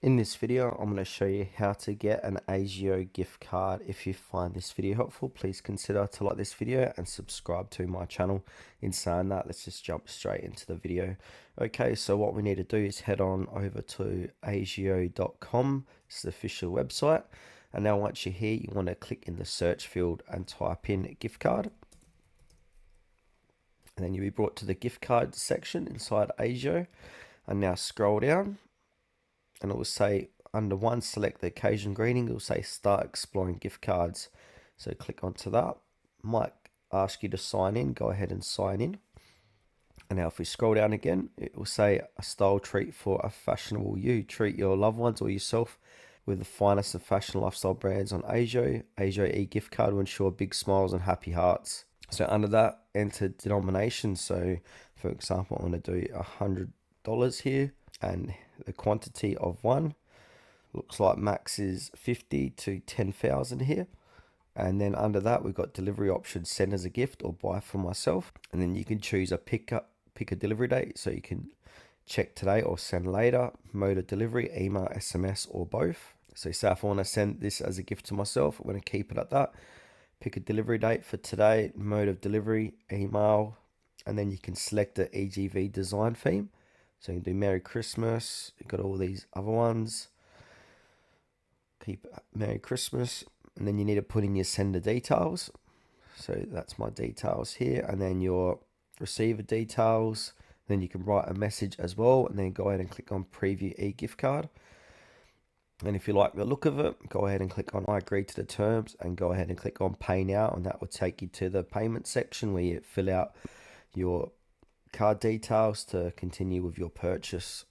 In this video, I'm going to show you how to get an Ajio gift card. If you find this video helpful, please consider to like this video and subscribe to my channel. In saying that, let's just jump straight into the video. Okay, so what we need to do is head on over to ajio.com. It's the official website. And now once you're here, you want to click in the search field and type in gift card. And then you'll be brought to the gift card section inside Ajio. And now scroll down. And it will say under one, select the occasion greeting. It will say start exploring gift cards. So click onto that. Might ask you to sign in. Go ahead and sign in. And now if we scroll down again, it will say a style treat for a fashionable you. Treat your loved ones or yourself with the finest of fashion lifestyle brands on Ajio. Ajio e-gift card will ensure big smiles and happy hearts. So under that, enter denomination. So for example, I'm going to do $100 here. And the quantity of one looks like max is 50 to 10,000 here. And then under that, we've got delivery options, send as a gift or buy for myself. And then you can choose a pick a delivery date. So you can check today or send later, mode of delivery, email, SMS, or both. So say if I want to send this as a gift to myself, I'm going to keep it at that. Pick a delivery date for today, mode of delivery, email, and then you can select the EGV design theme. So you can do Merry Christmas. You've got all these other ones. Keep Merry Christmas. And then you need to put in your sender details. So that's my details here. And then your receiver details. Then you can write a message as well. And then go ahead and click on Preview e-gift card. And if you like the look of it, go ahead and click on I agree to the terms. And go ahead and click on Pay Now. And that will take you to the payment section where you fill out your card details to continue with your purchase.